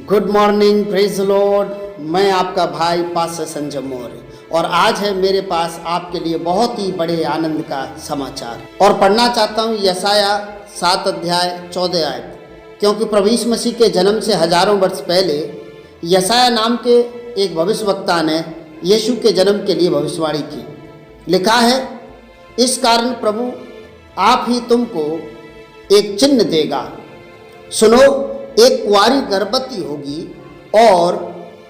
Good morning, praise Lord. मैं आपका भाई पास्टर संजय मौर्य और आज है मेरे पास आपके लिए बहुत ही बड़े आनंद का समाचार और पढ़ना चाहता हूँ यशाया 7 अध्याय 14 आयत, क्योंकि प्रभु यीशु मसीह के जन्म से हजारों वर्ष पहले यशाया नाम के एक भविष्यवक्ता ने यीशु के जन्म के लिए भविष्यवाणी की। लिखा है, इस कारण प्रभु आप ही तुमको एक चिन्ह देगा, सुनो, एक कुंवारी गर्भवती होगी और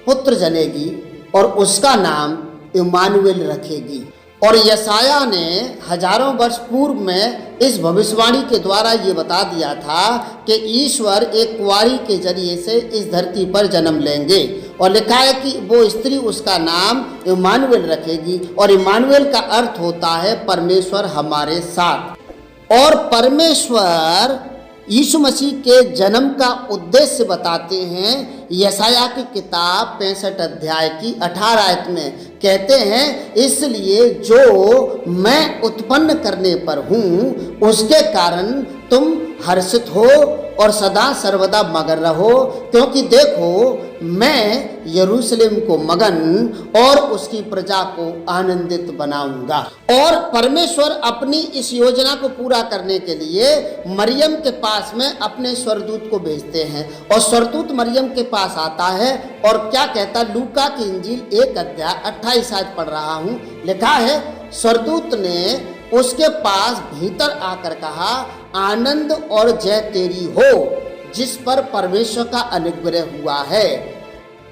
पुत्र जनेगी और उसका नाम इम्मानुएल रखेगी। और यशाया ने हजारों वर्ष पूर्व में इस भविष्यवाणी के द्वारा ये बता दिया था कि ईश्वर एक कुंवारी के जरिए से इस धरती पर जन्म लेंगे। और लिखा है कि वो स्त्री उसका नाम इम्मानुएल रखेगी और इम्मानुएल का अर्थ होता है परमेश्वर हमारे साथ। और परमेश्वर यीशु मसीह के जन्म का उद्देश्य बताते हैं यशाया की किताब 65 अध्याय की 18 आयत में। कहते हैं, इसलिए जो मैं उत्पन्न करने पर हूँ उसके कारण तुम हर्षित हो और सदा सर्वदा मगन रहो, क्योंकि देखो मैं यरूशलेम को मगन और उसकी प्रजा को आनंदित बनाऊंगा। और परमेश्वर अपनी इस योजना को पूरा करने के लिए मरियम के पास में अपने स्वर्गदूत को भेजते हैं और स्वर्गदूत मरियम के पास आता है और क्या कहता, लूका की इंजील 1 अध्याय 28 आयत पढ़ रहा हूँ। लिखा है, स्वर्गदूत ने उसके पास भीतर आकर कहा, आनंद और जय तेरी हो जिस पर परमेश्वर का अनुग्रह हुआ है,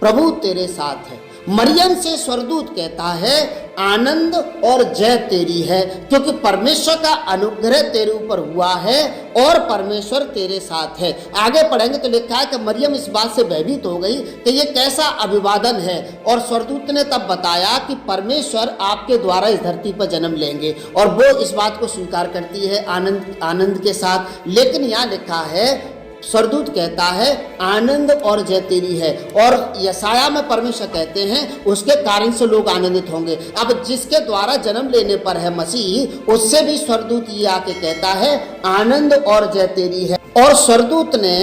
प्रभु तेरे साथ है। मरियम से स्वर्गदूत कहता है, आनंद और जय तेरी है, क्योंकि परमेश्वर का अनुग्रह तेरे ऊपर हुआ है और परमेश्वर तेरे साथ है। आगे पढ़ेंगे तो लिखा है कि मरियम इस बात से भयभीत हो गई कि ये कैसा अभिवादन है। और स्वर्गदूत ने तब बताया कि परमेश्वर आपके द्वारा इस धरती पर जन्म लेंगे और वो इस बात को स्वीकार करती है आनंद के साथ। लेकिन यहाँ लिखा है, स्वर्गदूत कहता है आनंद और जय तेरी है, और यशाया में परमेश्वर कहते हैं उसके कारण से लोग आनंदित होंगे। अब जिसके द्वारा जन्म लेने पर है मसीह, उससे भी स्वर्गदूत ये आके कहता है आनंद और जय तेरी है। और स्वर्गदूत ने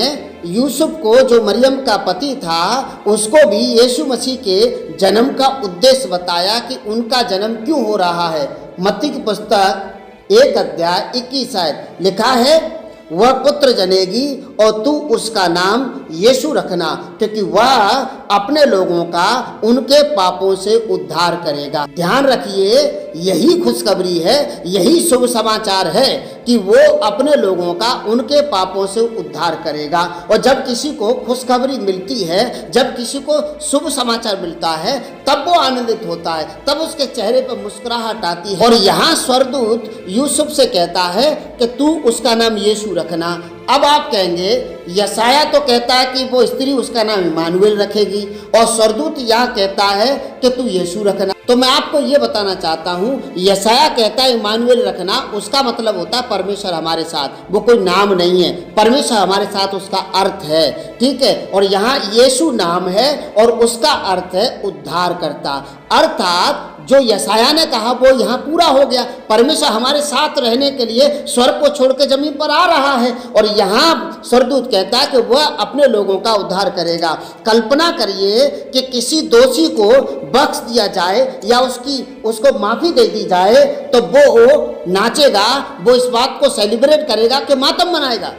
यूसुफ को, जो मरियम का पति था, उसको भी यीशु मसीह के जन्म का उद्देश्य बताया कि उनका जन्म क्यों हो रहा है। मत्ती की पुस्तक 1 अध्याय 21 आयत लिखा है, वह पुत्र जनेगी और तू उसका नाम यीशु रखना, क्योंकि वह अपने लोगों का उनके पापों से उद्धार करेगा। ध्यान रखिए, यही खुशखबरी है, यही शुभ समाचार है कि वो अपने लोगों का उनके पापों से उद्धार करेगा। और जब किसी को खुशखबरी मिलती है, जब किसी को शुभ समाचार मिलता है, तब वो आनंदित होता है, तब उसके चेहरे पर मुस्कुराहट आती है। और यहाँ स्वर्गदूत यूसुफ से कहता है कि तू उसका नाम यीशु रखना। अब आप कहेंगे, यशाया तो कहता है कि वो स्त्री उसका नाम इम्मानुएल रखेगी और स्वर्गदूत यहाँ कहता है कि तू यीशु रखना। तो मैं आपको ये बताना चाहता हूँ, यशाया कहता है इम्मानुएल रखना, उसका मतलब होता है परमेश्वर हमारे साथ। वो कोई नाम नहीं है, परमेश्वर हमारे साथ उसका अर्थ है, ठीक है। और यहाँ यीशु नाम है और उसका अर्थ है उद्धारकर्ता। अर्थात जो यशाया ने कहा वो यहाँ पूरा हो गया। परमेश्वर हमारे साथ रहने के लिए स्वर्ग को छोड़ के जमीन पर आ रहा है और यहाँ स्वर्गदूत कहता है कि वह अपने लोगों का उद्धार करेगा। कल्पना करिए कि किसी दोषी को बख्श दिया जाए या उसको माफी दे दी जाए तो वो नाचेगा, वो इस बात को सेलिब्रेट करेगा कि मातम मनाएगा।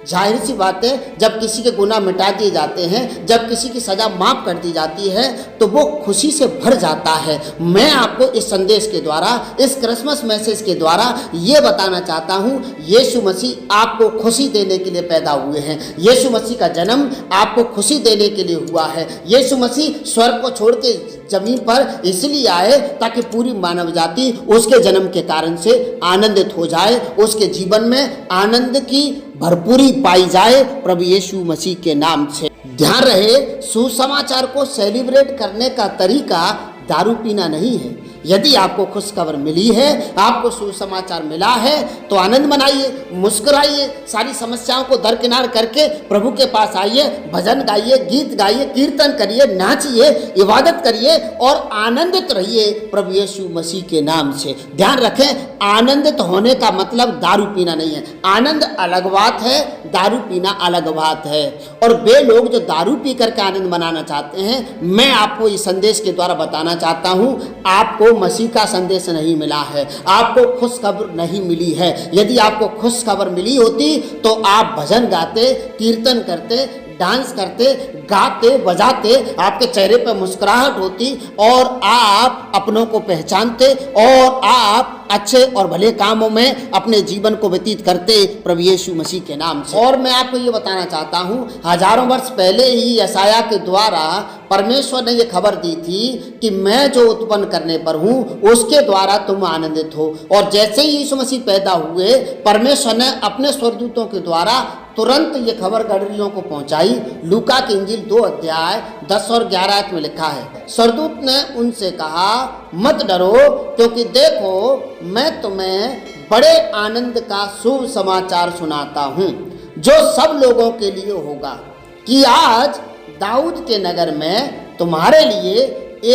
जाहिर सी बात है, जब किसी के गुनाह मिटा दिए जाते हैं, जब किसी की सज़ा माफ़ कर दी जाती है तो वो खुशी से भर जाता है। मैं आपको इस संदेश के द्वारा, इस क्रिसमस मैसेज के द्वारा ये बताना चाहता हूँ, यीशु मसीह आपको खुशी देने के लिए पैदा हुए हैं। यीशु मसीह का जन्म आपको खुशी देने के लिए हुआ है। यीशु मसीह स्वर्ग को छोड़ के जमीन पर इसलिए आए ताकि पूरी मानव जाति उसके जन्म के कारण से आनंदित हो जाए, उसके जीवन में आनंद की भरपूरी पाई जाए प्रभु यीशु मसीह के नाम से। ध्यान रहे, सुसमाचार को सेलिब्रेट करने का तरीका दारू पीना नहीं है। यदि आपको खुशखबर मिली है, आपको सुसमाचार मिला है, तो आनंद मनाइए, मुस्कुराइए, सारी समस्याओं को दरकिनार करके प्रभु के पास आइए, भजन गाइए, गीत गाइए, कीर्तन करिए, नाचिए, इबादत करिए और आनंदित रहिए प्रभु यीशु मसीह के नाम से। ध्यान रखें, आनंदित होने का मतलब दारू पीना नहीं है। आनंद अलग बात है, दारू पीना अलग बात है। और वे लोग जो दारू पी करके आनंद मनाना चाहते हैं, मैं आपको इस संदेश के द्वारा बताना चाहता हूं, आपको मसीह का संदेश नहीं मिला है, आपको खुशखबर नहीं मिली है। यदि आपको खुशखबर मिली होती तो आप भजन गाते, कीर्तन करते, डांस करते, गाते, बजाते, आपके चेहरे पर मुस्कुराहट होती और आप अपनों को पहचानते और आप अच्छे और भले कामों में अपने जीवन को व्यतीत करते प्रभु यीशु मसीह के नाम से। और मैं आपको ये बताना चाहता हूँ, हजारों वर्ष पहले ही यशायाह के द्वारा परमेश्वर ने ये खबर दी थी कि मैं जो उत्पन्न करने पर हूँ उसके द्वारा तुम आनंदित हो। और जैसे ही यीशु मसीह पैदा हुए, परमेश्वर ने अपने स्वर्गदूतों के द्वारा तुरंत ये खबर गडरियों को पहुंचाई। लूका की इंजील 2 अध्याय 10 और 11 में लिखा है, स्वर्गदूत ने उनसे कहा, मत डरो, क्योंकि देखो मैं तुम्हें बड़े आनंद का शुभ समाचार सुनाता हूँ, जो सब लोगों के लिए होगा, कि आज दाऊद के नगर में तुम्हारे लिए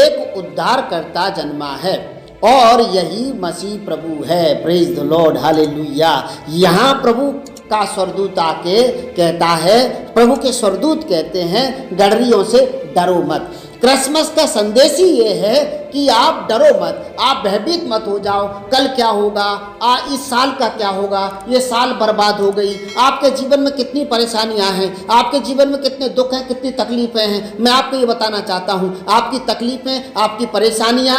एक उद्धारकर्ता जन्मा है और यही मसीह प्रभु है। Praise the Lord, hallelujah. यहाँ प्रभु का स्वर्गदूत आके कहता है, प्रभु के स्वर्गदूत कहते हैं गडरियों से डरो मत। क्रिसमस का संदेश ही ये है कि आप डरो मत, आप भयभीत मत हो जाओ, कल क्या होगा, इस साल का क्या होगा, ये साल बर्बाद हो गई। आपके जीवन में कितनी परेशानियां हैं, आपके जीवन में कितने दुख हैं, कितनी तकलीफें हैं। मैं आपको ये बताना चाहता हूँ, आपकी तकलीफें, आपकी परेशानियां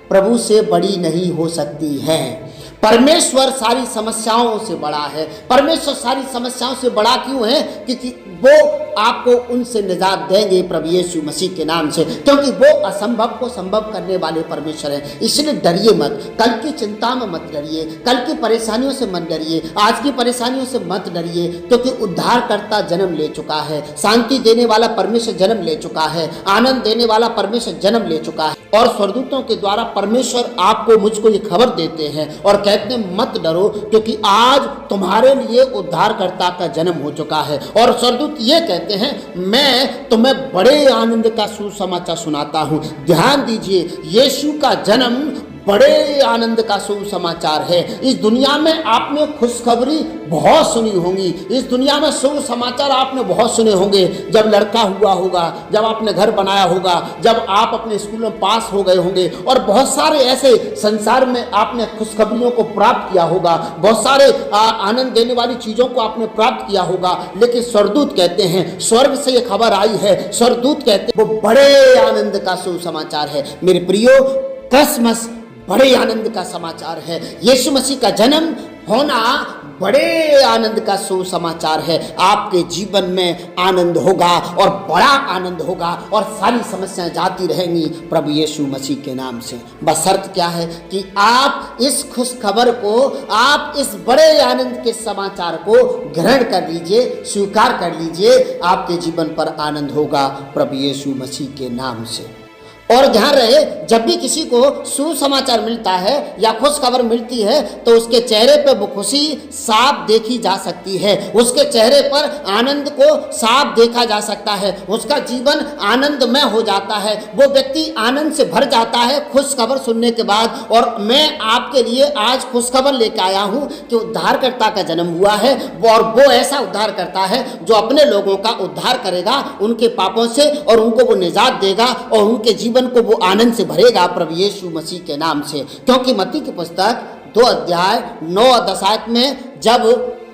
प्रभु से बड़ी नहीं हो सकती हैं। परमेश्वर सारी समस्याओं से बड़ा है। परमेश्वर सारी समस्याओं से बड़ा क्यों है? क्योंकि वो आपको उनसे निजात देंगे प्रभु यीशु मसीह के नाम से, क्योंकि वो असंभव को संभव करने वाले परमेश्वर हैं। इसलिए डरिए मत, कल की चिंता में मत डरिए, कल की परेशानियों से मत डरिए, आज की परेशानियों से मत डरिए, क्योंकि उद्धारकर्ता जन्म ले चुका है, शांति देने वाला परमेश्वर जन्म ले चुका है, आनंद देने वाला परमेश्वर जन्म ले चुका है। और स्वर्गदूतों के द्वारा परमेश्वर आपको, मुझको ये खबर देते हैं और कहते हैं मत डरो, क्योंकि आज तुम्हारे लिए उद्धारकर्ता का जन्म हो चुका है। और स्वर्गदूत ये कहते हैं, मैं तुम्हें बड़े आनंद का सुसमाचार सुनाता हूं। ध्यान दीजिए, यीशु का जन्म बड़े आनंद का सुसमाचार है। इस दुनिया में आपने खुशखबरी बहुत सुनी होंगी, इस दुनिया में शुभ समाचार आपने बहुत सुने होंगे। जब लड़का हुआ होगा, जब आपने घर बनाया होगा, जब आप अपने स्कूल में पास हो गए होंगे, और बहुत सारे ऐसे संसार में आपने खुशखबरियों को प्राप्त किया होगा, बहुत सारे आनंद देने वाली चीज़ों को आपने प्राप्त किया होगा। लेकिन स्वर्गदूत कहते हैं, स्वर्ग से ये खबर आई है, स्वर्गदूत कहते हैं वो बड़े आनंद का सुसमाचार है। मेरे प्रियो, क्रिसमस बड़े आनंद का समाचार है। यीशु मसीह का जन्म होना बड़े आनंद का सुसमाचार है। आपके जीवन में आनंद होगा और बड़ा आनंद होगा और सारी समस्याएं जाती रहेंगी प्रभु यीशु मसीह के नाम से। बस शर्त क्या है कि आप इस खुशखबर को, आप इस बड़े आनंद के समाचार को ग्रहण कर लीजिए, स्वीकार कर लीजिए। आपके जीवन पर आनंद होगा प्रभु यीशु मसीह के नाम से। और ध्यान रहे, जब भी किसी को सुसमाचार मिलता है या खुश खबर मिलती है तो उसके चेहरे पर वो खुशी साफ देखी जा सकती है, उसके चेहरे पर आनंद को साफ देखा जा सकता है, उसका जीवन आनंदमय हो जाता है, वो व्यक्ति आनंद से भर जाता है खुश खबर सुनने के बाद। और मैं आपके लिए आज खुश खबर लेकर आया हूँ कि उद्धारकर्ता का जन्म हुआ है, और वो ऐसा उद्धारकर्ता है जो अपने लोगों का उद्धार करेगा उनके पापों से, और उनको वो निजात देगा और उनके जीवन को वो आनंद से भरेगा प्रभु यीशु मसीह के नाम से। क्योंकि मत्ती की पुस्तक 2 अध्याय 9 और 10 आयत में जब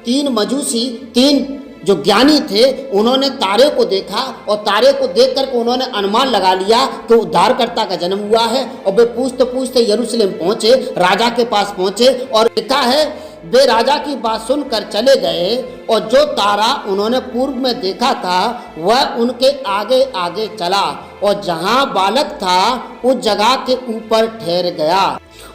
3 मजूसी, 3 जो ज्ञानी थे, उन्होंने तारे को देखा और तारे को देख करके उन्होंने अनुमान लगा लिया कि उद्धारकर्ता का जन्म हुआ है। और वे पूछते पूछते यरूशलेम पहुंचे, राजा के पास पहुंचे, और लिखा है वे राजा की बात सुनकर चले गए, और जो तारा उन्होंने पूर्व में देखा था वह उनके आगे आगे चला, और जहां बालक था उस जगह के ऊपर ठहर गया।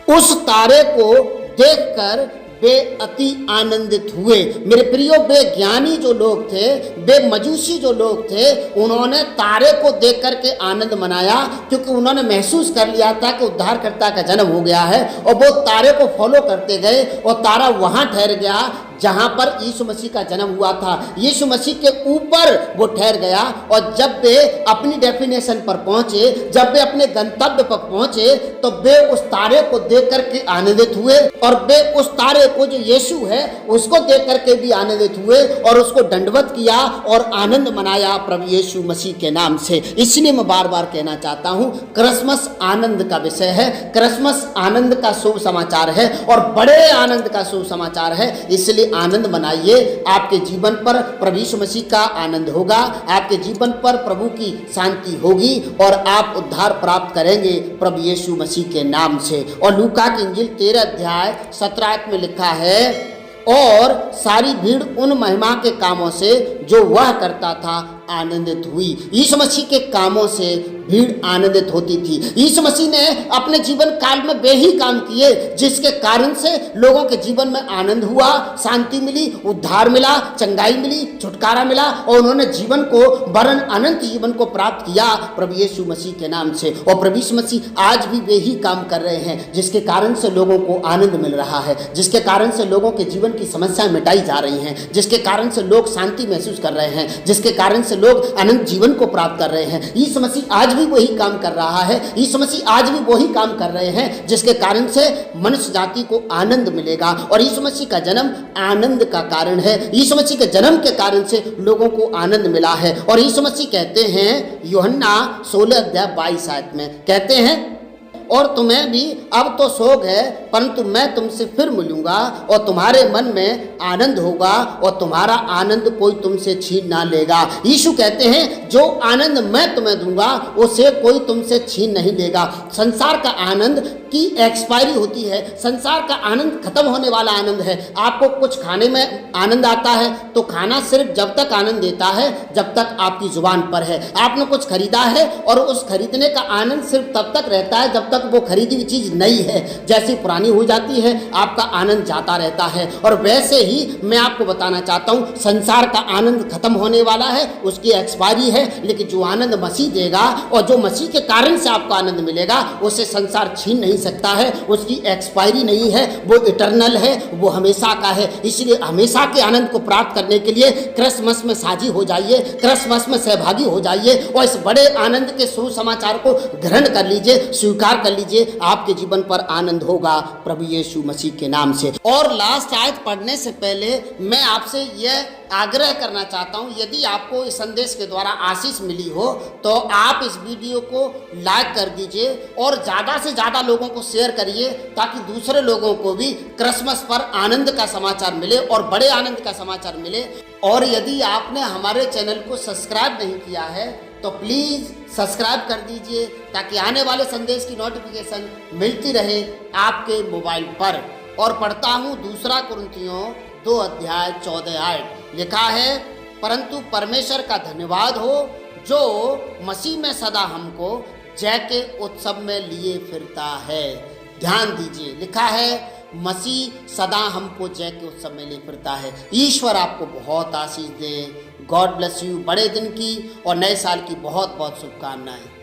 उस तारे को देखकर वे अति आनंदित हुए। मेरे प्रियो, वे ज्ञानी जो लोग थे, वे मजूसी जो लोग थे, उन्होंने तारे को देख करके आनंद मनाया, क्योंकि उन्होंने महसूस कर लिया था कि उद्धारकर्ता का जन्म हो गया है। और वो तारे को फॉलो करते गए और तारा वहां ठहर गया जहां पर यीशु मसीह का जन्म हुआ था। यीशु मसीह के ऊपर वो ठहर गया। और जब वे अपनी डेफिनेशन पर पहुंचे, जब वे अपने गंतव्य पर पहुंचे, तो वे उस तारे को देख करके आनंदित हुए। और वे उस तारे को, जो यीशु है, उसको देख करके भी आनंदित हुए और उसको दंडवत किया और आनंद मनाया प्रभु यीशु मसीह के नाम से। इसलिए मैं बार बार कहना चाहता हूं, क्रिसमस आनंद का विषय है, क्रिसमस आनंद का शुभ समाचार है और बड़े आनंद का शुभ समाचार है। इसलिए आनंद मनाइए। आपके जीवन पर प्रभु यीशु मसीह का आनंद होगा, आपके जीवन पर प्रभु की शांति होगी और आप उद्धार प्राप्त करेंगे प्रभु यीशु मसीह के नाम से। और लूका की इंजील 13 अध्याय 17 में लिखा है, और सारी भीड़ उन महिमा के कामों से जो वह करता था आनंदित हुई। यीशु मसीह के कामों से भीड़ आनंदित होती थी। यीशु मसीह ने अपने जीवन काल में वे ही काम किए जिसके कारण से लोगों के जीवन में आनंद हुआ, शांति मिली, उद्धार मिला, चंगाई मिली, छुटकारा मिला और उन्होंने जीवन को, वरन अनंत जीवन को प्राप्त किया प्रभु यीशु मसीह के नाम से। और प्रभु यीशु मसीह आज भी वे ही काम कर रहे हैं जिसके कारण से लोगों को आनंद मिल रहा है, जिसके कारण से लोगों के जीवन की समस्याएं मिटाई जा रही हैं, जिसके कारण से लोग शांति महसूस कर रहे हैं, जिसके कारण से लोग अनंत जीवन को प्राप्त कर रहे हैं। यीशु मसीह आज भी वही काम कर रहा है। यीशु मसीह आज भी वही काम कर रहे हैं जिसके कारण से मनुष्य जाति को आनंद मिलेगा। और यीशु मसीह का जन्म आनंद का कारण है। यीशु मसीह के जन्म के कारण से लोगों को आनंद मिला है। और यीशु मसीह कहते हैं, यूहन्ना 16 अध्याय 22 आयत में कहते हैं, और तुम्हें भी अब तो शोक है, परंतु मैं तुमसे फिर मिलूंगा और तुम्हारे मन में आनंद होगा और तुम्हारा आनंद कोई तुमसे छीन ना लेगा। यीशु कहते हैं, जो आनंद मैं तुम्हें दूंगा उसे कोई तुमसे छीन नहीं लेगा। संसार का आनंद की एक्सपायरी होती है, संसार का आनंद खत्म होने वाला आनंद है। आपको कुछ खाने में आनंद आता है तो खाना सिर्फ जब तक आनंद देता है जब तक आपकी जुबान पर है। आपने कुछ खरीदा है और उस खरीदने का आनंद सिर्फ तब तक रहता है जब तक वो खरीदी हुई चीज नई है। जैसी पुरानी हो जाती है आपका आनंद जाता रहता है। और वैसे ही मैं आपको बताना चाहता हूं, संसार का आनंद खत्म होने वाला है, उसकी एक्सपायरी है, लेकिन जो आनंद मसीह देगा और जो मसीह के कारण से आपको आनंद मिलेगा उसे संसार छीन नहीं सकता है। उसकी एक्सपायरी नहीं है, वो इटर्नल है, वो हमेशा का है। इसलिए हमेशा के आनंद को प्राप्त करने के लिए क्रिसमस में साझी हो जाइए, क्रिसमस में सहभागी हो जाइए और इस बड़े आनंद के सुसमाचार को ग्रहण कर लीजिए, स्वीकार कर लीजिए। आपके जीवन पर आनंद होगा प्रभु यीशु मसीह के नाम से। और लास्ट आयत पढ़ने से पहले मैं आपसे यह आग्रह करना चाहता हूं, यदि आपको इस संदेश के द्वारा आशीष मिली हो तो आप इस वीडियो को लाइक कर दीजिए और ज़्यादा से ज़्यादा लोगों को शेयर करिए ताकि दूसरे लोगों को भी क्रिसमस पर आनंद का समाचार मिले और बड़े आनंद का समाचार मिले। और यदि आपने हमारे चैनल को सब्सक्राइब नहीं किया है तो प्लीज़ सब्सक्राइब कर दीजिए ताकि आने वाले संदेश की नोटिफिकेशन मिलती रहे आपके मोबाइल पर। और पढ़ता हूँ 2 कुरिन्थियों 2 अध्याय 14 आयत, लिखा है, परंतु परमेश्वर का धन्यवाद हो जो मसीह में सदा हमको जय के उत्सव में लिए फिरता है। ध्यान दीजिए, लिखा है मसीह सदा हमको जय के उत्सव में लिए फिरता है। ईश्वर आपको बहुत आशीष दे। God bless you. बड़े दिन की और नए साल की बहुत बहुत शुभकामनाएं।